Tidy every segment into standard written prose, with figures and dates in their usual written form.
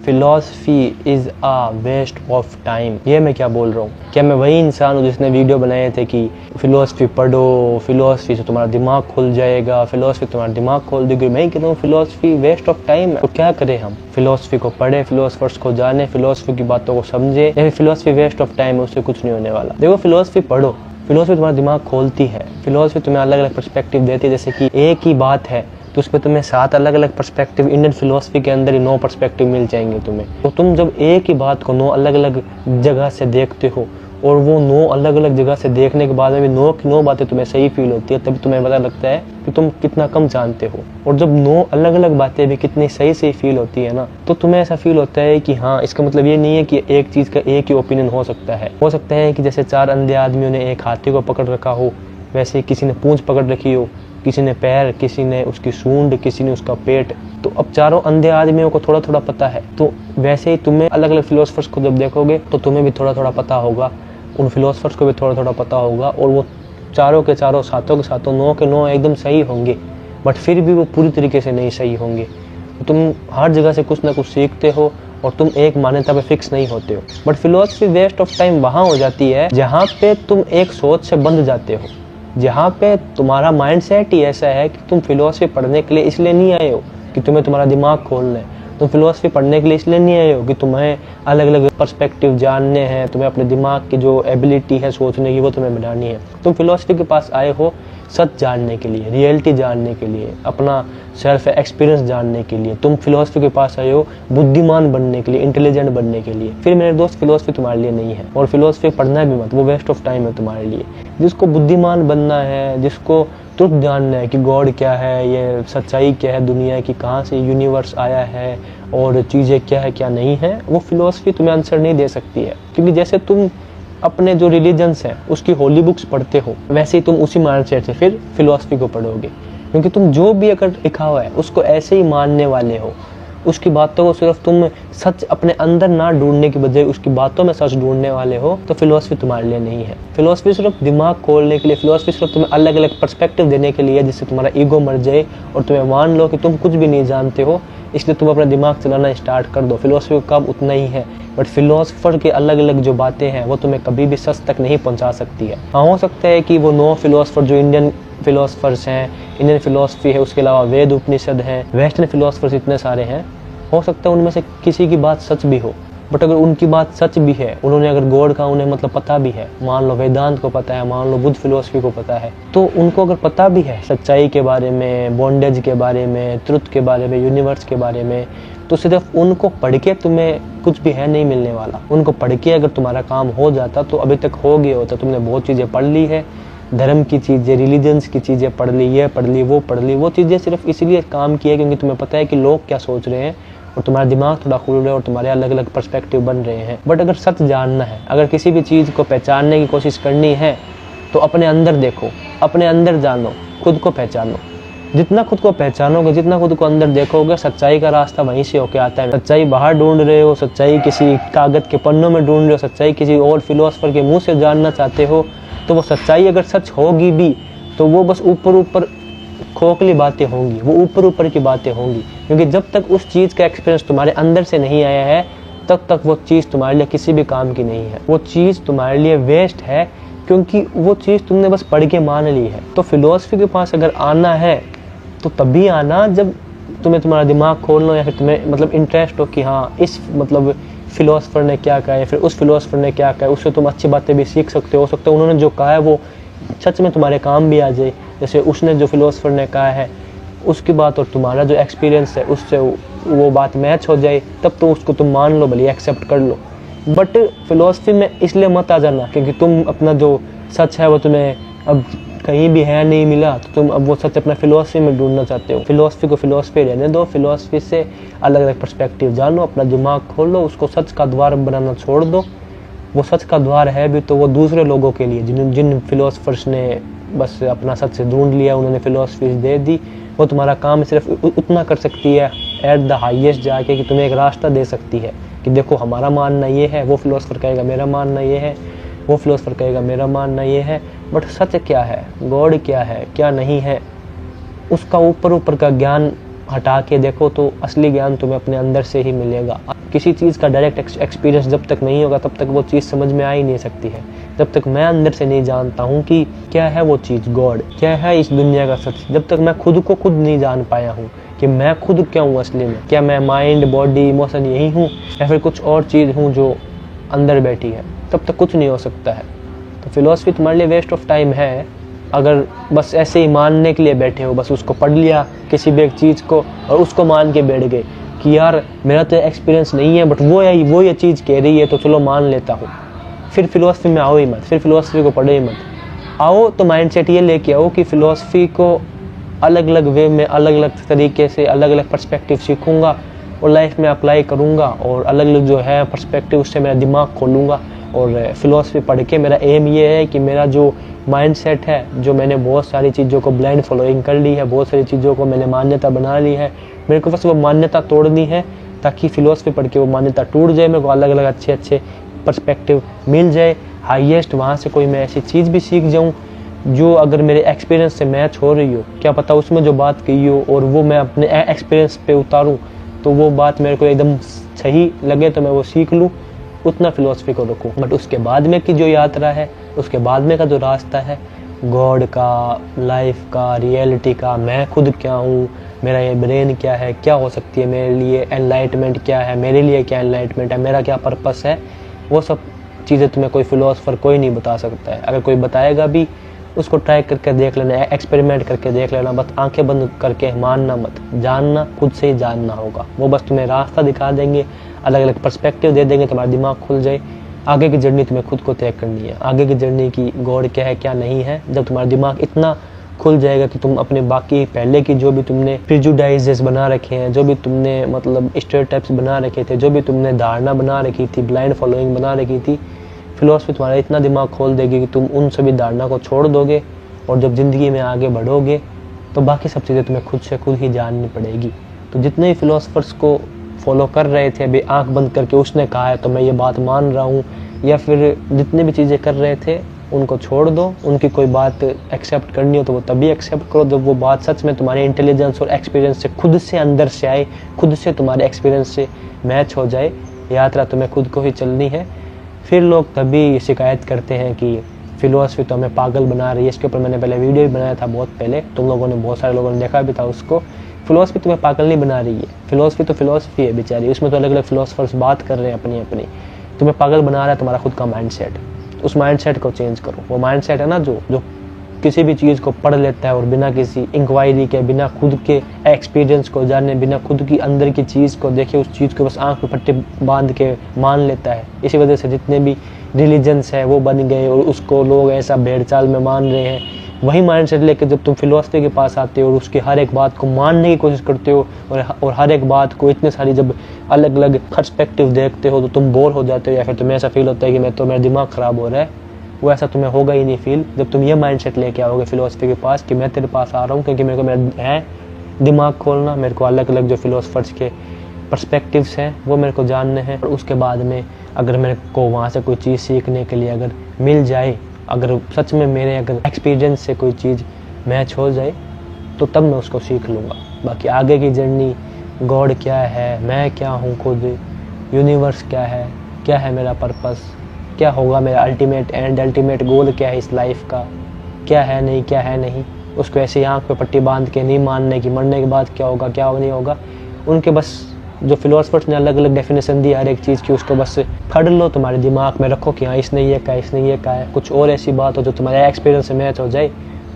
Philosophy is a waste of time. ये मैं क्या बोल रहा हूँ? क्या मैं वही इंसान हूँ जिसने वीडियो बनाए थे कि फिलॉसफी पढ़ो, फिलॉसफी से तुम्हारा दिमाग खुल जाएगा, फिलॉसफी तुम्हारा दिमाग खोल देगी? मैं कहता हूँ फिलॉसफी वेस्ट ऑफ टाइम है। तो क्या करें हम? फिलॉसफी को पढ़े, फिलोसफर्स को जाने, फिलॉसफी की बातों को समझे, या फिर फिलॉसफी वेस्ट ऑफ टाइम है, उससे कुछ नहीं होने वाला। देखो, फिलॉसफी पढ़ो, फिलॉसफी तुम्हारा दिमाग खोलती है, फिलॉसफी तुम्हें अलग अलग पर्सपेक्टिव देती है। जैसे कि एक ही बात है तो उस पर तुम्हें 7 अलग अलग पर्सपेक्टिव, इंडियन फिलोसफी के अंदर ही 9 पर्सपेक्टिव मिल जाएंगे तुम्हें। तो तुम जब एक ही बात को 9 अलग अलग जगह से देखते हो और वो 9 अलग अलग जगह से देखने के बाद में भी 9 की 9 बातें तुम्हें सही फील होती है, तभी तुम्हें पता लगता है कि तुम कितना कम जानते हो। और जब 9 अलग अलग बातें भी कितनी सही सही फील होती है ना, तो तुम्हें ऐसा फील होता है कि हाँ, इसका मतलब ये नहीं है कि एक चीज़ का एक ही ओपिनियन हो सकता है। हो सकता है कि जैसे 4 अंधे आदमियों ने एक हाथी को पकड़ रखा हो, वैसे किसी ने पूंछ पकड़ रखी हो, किसी ने पैर, किसी ने उसकी सूंड, किसी ने उसका पेट। तो अब चारों अंधे आदमियों को थोड़ा थोड़ा पता है। तो वैसे ही तुम्हें अलग अलग फिलोसफर्स को जब देखोगे तो तुम्हें भी थोड़ा थोड़ा पता होगा, उन फिलोसफर्स को भी थोड़ा थोड़ा पता होगा, और वो चारों के चारों, सातों के सातों, 9 के 9 एकदम सही होंगे, बट फिर भी वो पूरी तरीके से नहीं सही होंगे। तो तुम हर जगह से कुछ ना कुछ सीखते हो और तुम एक मान्यता पे फिक्स नहीं होते हो। But philosophy waste of time वहाँ हो जाती है जहाँ पे तुम एक सोच से बंध जाते हो, जहाँ पे तुम्हारा माइंडसेट ही ऐसा है कि तुम फिलोसफी पढ़ने के लिए इसलिए नहीं आए हो कि तुम्हें तुम्हारा दिमाग खोलना है। तुम फिलोसफी पढ़ने के लिए इसलिए नहीं आए हो कि तुम्हें अलग अलग पर्सपेक्टिव जानने हैं, तुम्हें अपने दिमाग की जो एबिलिटी है सोचने की वो तुम्हें बनानी है। तुम फिलोसफी के पास आए हो सच जानने के लिए, रियलिटी जानने के लिए, अपना सेल्फ एक्सपीरियंस जानने के लिए। तुम फिलोसफी के पास आए हो बुद्धिमान बनने के लिए, इंटेलिजेंट बनने के लिए। फिर मेरे दोस्त, फिलोसफी तुम्हारे लिए नहीं है, और फिलोसफी पढ़ना भी मत, वो वेस्ट ऑफ टाइम है तुम्हारे लिए। जिसको बुद्धिमान बनना है, जिसको ट्रुथ जानना है कि गॉड क्या है, ये सच्चाई क्या है दुनिया की, कहाँ से यूनिवर्स आया है और चीज़ें क्या है क्या नहीं है, वो फिलोसफी तुम्हें आंसर नहीं दे सकती है। क्योंकि जैसे तुम अपने जो रिलीजन्स हैं उसकी होली बुक्स पढ़ते हो, वैसे ही तुम उसी माइंडसेट से फिर फिलोसफी को पढ़ोगे। क्योंकि तुम जो भी अगर लिखा हुआ है उसको ऐसे ही मानने वाले हो, उसकी बातों को सिर्फ तुम सच अपने अंदर ना ढूंढने की बजाय उसकी बातों में सच ढूंढने वाले हो, तो फिलोसफी तुम्हारे लिए नहीं है। फिलोसफी सिर्फ दिमाग खोलने के लिए, फिलोसफी सिर्फ तुम्हें अलग अलग पर्सपेक्टिव देने के लिए, जिससे तुम्हारा ईगो मर जाए और तुम्हें मान लो कि तुम कुछ भी नहीं जानते हो, इसलिए तुम अपना दिमाग चलाना स्टार्ट कर दो। फिलोसफी का काम उतना ही है, बट फिलोसफर के अलग अलग जो बातें हैं वो तुम्हें कभी भी सच तक नहीं पहुंचा सकती है। हाँ, हो सकता है कि वो 9 फिलोसफर जो इंडियन फिलोसफर्स हैं, इंडियन फिलोसफी है, उसके अलावा वेद उपनिषद हैं, वेस्टर्न फिलोसफर्स इतने सारे हैं, हो सकता है उनमें से किसी की बात सच भी हो। बट अगर उनकी बात सच भी है, उन्होंने अगर गॉड का उन्हें मतलब पता भी है, मान लो वेदांत को पता है, मान लो बुद्ध फिलोसफी को पता है, तो उनको अगर पता भी है सच्चाई के बारे में, बॉन्डेज के बारे में, ट्रुथ के बारे में, यूनिवर्स के बारे में, तो सिर्फ उनको पढ़ के तुम्हें कुछ भी है नहीं मिलने वाला। उनको पढ़ के अगर तुम्हारा काम हो जाता तो अभी तक हो गया होता। तुमने बहुत चीज़ें पढ़ ली है, धर्म की चीज़ें, रिलीजन्स की चीज़ें पढ़ ली, ये पढ़ ली, वो पढ़ ली। वो चीज़ें सिर्फ इसलिए काम की है क्योंकि तुम्हें पता है कि लोग क्या सोच रहे हैं, और तुम्हारा दिमाग थोड़ा खुल रहा है और तुम्हारे अलग अलग पर्सपेक्टिव बन रहे हैं। बट अगर सच जानना है, अगर किसी भी चीज़ को पहचानने की कोशिश करनी है, तो अपने अंदर देखो, अपने अंदर जानो, खुद को पहचानो। जितना खुद को पहचानोगे, जितना खुद को अंदर देखोगे, सच्चाई का रास्ता वहीं से होके आता है। सच्चाई बाहर ढूंढ रहे हो, सच्चाई किसी कागज के पन्नों में ढूंढ रहे हो, सच्चाई किसी और फिलोसफर के मुंह से जानना चाहते हो, तो वो सच्चाई अगर सच होगी भी तो वो बस ऊपर ऊपर खोखली बातें होंगी, वो ऊपर ऊपर की बातें होंगी। क्योंकि जब तक उस चीज़ का एक्सपीरियंस तुम्हारे अंदर से नहीं आया है, तब तक वो चीज़ तुम्हारे लिए किसी भी काम की नहीं है। वो चीज़ तुम्हारे लिए वेस्ट है, क्योंकि वो चीज़ तुमने बस पढ़ के मान ली है। तो फिलोसफी के पास अगर आना है तो तभी आना जब तुम्हें तुम्हारा दिमाग खोलना, या फिर तुम्हें मतलब इंटरेस्ट हो कि हाँ, इस मतलब फिलोसफर ने क्या कहा है, फिर उस फिलोसफर ने क्या कहा है, उससे तुम अच्छी बातें भी सीख सकते हो सकता है उन्होंने जो कहा है वो सच में तुम्हारे काम भी आ जाए। जैसे उसने जो फिलोसफर ने कहा है उसकी बात और तुम्हारा जो एक्सपीरियंस है उससे वो बात मैच हो जाए, तब तो उसको तुम मान लो, भले एक्सेप्ट कर लो। बट फिलोसफी में इसलिए मत आ जाना क्योंकि तुम अपना जो सच है वो तुम्हें अब कहीं भी है नहीं मिला, तो तुम अब वो सच अपना फिलोसफी में ढूंढना चाहते हो। फिलोसफी को फिलोसफी रहने दो, फिलोसफी से अलग अलग पर्सपेक्टिव जानो, अपना दिमाग खोलो, उसको सच का द्वार बनाना छोड़ दो। वो सच का द्वार है भी तो वो दूसरे लोगों के लिए, जिन फिलोसफर्स ने बस अपना सच से ढूंढ लिया, उन्होंने फिलोसफी दे दी, वो तुम्हारा काम सिर्फ उतना कर सकती है एट द हाईएस्ट जाके कि तुम्हें एक रास्ता दे सकती है कि देखो हमारा मानना ये है, वो फिलोसफर कहेगा मेरा मानना ये है, वो फिलोसफर कहेगा मेरा मानना ये है। बट सच क्या है, गॉड क्या है, क्या नहीं है, उसका ऊपर ऊपर का ज्ञान हटा के देखो तो असली ज्ञान तुम्हें अपने अंदर से ही मिलेगा। किसी चीज़ का डायरेक्ट एक्सपीरियंस जब तक नहीं होगा तब तक वो चीज़ समझ में आ ही नहीं सकती है। जब तक मैं अंदर से नहीं जानता हूँ कि क्या है वो चीज़, गॉड क्या है, इस दुनिया का सच, जब तक मैं खुद को खुद नहीं जान पाया हूँ कि मैं खुद क्या हूँ असली में, क्या मैं माइंड बॉडी इमोशन यही हूँ या फिर कुछ और चीज़ हूँ जो अंदर बैठी है, तब तक कुछ नहीं हो सकता है। तो फिलॉसफी तुम्हारे लिए वेस्ट ऑफ टाइम है अगर बस ऐसे ही मानने के लिए बैठे हो, बस उसको पढ़ लिया किसी भी एक चीज़ को और उसको मान के बैठ गए कि यार मेरा तो एक्सपीरियंस नहीं है बट वो ये चीज़ कह रही है तो चलो मान लेता हूँ। फिर फिलॉसफी में आओ ही मत, फिर फिलॉसफी को पढ़ो ही मत। आओ तो माइंडसेट ये लेके आओ कि फ़िलॉसफी को अलग अलग वे में, अलग अलग तरीके से, अलग अलग पर्सपेक्टिव सीखूंगा और लाइफ में अप्लाई करूंगा और अलग अलग जो है पर्सपेक्टिव उससे मेरा दिमाग खोलूँगा। और फिलॉसफी पढ़ के मेरा एम ये है कि मेरा जो माइंडसेट है, जो मैंने बहुत सारी चीज़ों को ब्लाइंड फॉलोइंग कर ली है, बहुत सारी चीज़ों को मैंने मान्यता बना ली है, मेरे को बस वो मान्यता तोड़नी है ताकि फिलॉसफी पढ़ के वो मान्यता टूट जाए, मेरे को अलग अलग अच्छे अच्छे पर्सपेक्टिव मिल जाए, हाईएस्ट वहाँ से कोई मैं ऐसी चीज़ भी सीख जाऊँ जो अगर मेरे एक्सपीरियंस से मैच हो रही हो, क्या पता उसमें जो बात कही हो और वो मैं अपने एक्सपीरियंस पे उतारूँ तो वो बात मेरे को एकदम सही लगे तो मैं वो सीख लूँ, उतना फिलॉसफी को रखूँ। बट उसके बाद में की जो यात्रा है, उसके बाद में का जो रास्ता है गॉड का, लाइफ का, रियलिटी का, मैं खुद क्या हूँ, मेरा ये ब्रेन क्या है, क्या हो सकती है मेरे लिए, एनलाइटमेंट क्या है, मेरे लिए क्या एनलाइटमेंट है, मेरा क्या पर्पस है, वो सब चीज़ें तुम्हें कोई फिलोसफर कोई नहीं बता सकता है। अगर कोई बताएगा भी उसको ट्राई करके देख लेना, एक्सपेरिमेंट करके देख लेना, बस आंखें बंद करके मानना मत, जानना खुद से ही जानना होगा। वो बस तुम्हें रास्ता दिखा देंगे, अलग अलग पर्सपेक्टिव दे देंगे, तुम्हारा दिमाग खुल जाए। आगे की जर्नी तुम्हें खुद को तय करनी है, आगे की जर्नी की गॉड क्या है क्या नहीं है। जब तुम्हारा दिमाग इतना खुल जाएगा कि तुम अपने बाकी पहले की जो भी तुमने प्रिजुडाइजेस बना रखे हैं, जो भी तुमने मतलब स्टेरियोटाइप्स बना रखे थे, जो भी तुमने धारणा बना रखी थी, ब्लाइंड फॉलोइंग बना रखी थी, फिलॉसफी तुम्हारा इतना दिमाग खोल देगी कि तुम उन सभी धारणा को छोड़ दोगे और जब ज़िंदगी में आगे बढ़ोगे तो बाकी सब चीज़ें तुम्हें खुद से खुद ही जाननी पड़ेगी। तो जितने ही फिलोसफर्स को फॉलो कर रहे थे अभी आंख बंद करके उसने कहा है तो मैं ये बात मान रहा हूँ, या फिर जितने भी चीज़ें कर रहे थे उनको छोड़ दो। उनकी कोई बात एक्सेप्ट करनी हो तो वो तभी एक्सेप्ट करो जब वो बात सच में तुम्हारे इंटेलिजेंस और एक्सपीरियंस से खुद से अंदर से आए, खुद से तुम्हारे एक्सपीरियंस से मैच हो जाए। यात्रा तुम्हें खुद को ही चलनी है। फिर लोग तभी शिकायत करते हैं कि फिलोसफी तो हमें पागल बना रही है। इसके ऊपर मैंने पहले वीडियो भी बनाया था बहुत पहले, तुम लोगों ने, बहुत सारे लोगों ने देखा भी था उसको। फिलोसफी तुम्हें पागल नहीं बना रही है, फिलोसफी तो फिलोसफी है बेचारी, उसमें तो अलग अलग फिलोसफर्स बात कर रहे हैं अपनी अपनी। तुम्हें पागल बना रहा है तुम्हारा खुद का माइंडसेट, उस माइंडसेट को चेंज करो। वो माइंडसेट है ना जो किसी भी चीज़ को पढ़ लेता है और बिना किसी इंक्वायरी के, बिना खुद के एक्सपीरियंस को जाने, बिना खुद की अंदर की चीज़ को देखे, उस चीज़ को बस आंख पे पट्टी बांध के मान लेता है। इसी वजह से जितने भी रिलीजन्स है वो बन गए और उसको लोग ऐसा भेड़चाल में मान रहे हैं। वही माइंडसेट लेकर जब तुम फिलोसफी के पास आते हो और उसकी हर एक बात को मानने की कोशिश करते हो और हर एक बात को इतने सारी जब अलग अलग पर्सपेक्टिव देखते हो तो तुम बोर हो जाते हो, या फिर तुम्हें ऐसा फील होता है कि मेरा दिमाग ख़राब हो रहा है। वो ऐसा तुम्हें होगा ही नहीं फील जब तुम ये माइंडसेट लेके आओगे फिलोसफी के पास कि मैं तेरे पास आ रहा हूँ क्योंकि मेरा है दिमाग खोलना, मेरे को अलग अलग जो फिलोसफर्स के पर्सपेक्टिव्स हैं वो मेरे को जानने हैं। और उसके बाद में अगर मेरे को वहाँ से कोई चीज़ सीखने के लिए अगर मिल जाए, अगर सच में मेरे अगर एक्सपीरियंस से कोई चीज़ मैच हो जाए तो तब मैं उसको सीख लूँगा। बाकी आगे की जर्नी, गॉड क्या है, मैं क्या हूँ खुद, यूनिवर्स क्या है मेरा पर्पस, क्या होगा मेरा अल्टीमेट एंड, अल्टीमेट गोल क्या है इस लाइफ का, क्या है नहीं, उसको ऐसे आँख पे पट्टी बांध के नहीं मानने की मरने के बाद क्या होगा क्या नहीं होगा। उनके बस जो फिलोसफर्स ने अलग अलग डेफिनेशन दी हर एक चीज़ की, उसको बस पढ़ लो, तुम्हारे दिमाग में रखो कि हाँ इसने ये कहा है। कुछ और ऐसी बात हो जो तुम्हारे एक्सपीरियंस से मैच हो जाए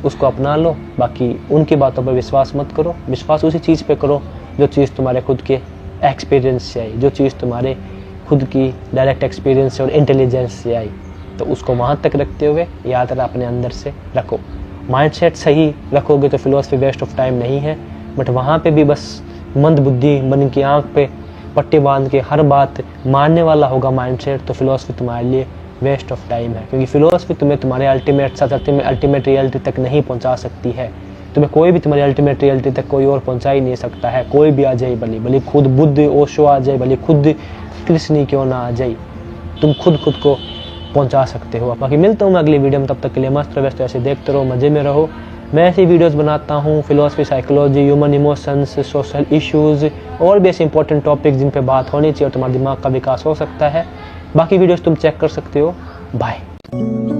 उसको अपना लो। बाकी उनकी बातों पर विश्वास मत करो, विश्वास उसी चीज़ पे करो जो चीज़ तुम्हारे खुद के एक्सपीरियंस से आई, जो चीज़ तुम्हारे खुद की डायरेक्ट एक्सपीरियंस से और इंटेलिजेंस से आई। तो उसको वहाँ तक रखते हुए यात्रा अपने अंदर से रखो। माइंडसेट सही रखोगे तो फिलोसफी वेस्ट ऑफ टाइम नहीं है। बट वहाँ पे भी बस मंद बुद्धि बन की आँख पे पट्टी बांध के हर बात मानने वाला होगा माइंडसेट, तो फिलोसफी तुम्हारे लिए वेस्ट ऑफ टाइम है। क्योंकि फिलोसफी तुम्हें तुम्हारे अल्टीमेट रियलिटी तक नहीं पहुँचा सकती है। तुम्हें कोई भी तुम्हारी अल्टीमेट रियलिटी तक कोई और पहुँचा ही नहीं सकता है। कोई भी आ जाए, भले खुद बुद्ध ओशो आ जाए, भले खुद कृष्ण क्यों ना आ जाए, तुम खुद को पहुंचा सकते हो। बाकी मिलता हूँ मैं अगली वीडियो में, तब तक के लिए मस्त रहो, व्यस्त ऐसे देखते रहो, मज़े में रहो। मैं ऐसी वीडियोस बनाता हूँ philosophy, psychology, human emotions, social issues और भी ऐसे इंपॉर्टेंट टॉपिक्स जिन पे बात होनी चाहिए और तुम्हारे दिमाग का विकास हो सकता है। बाकी वीडियोस तुम चेक कर सकते हो। बाय।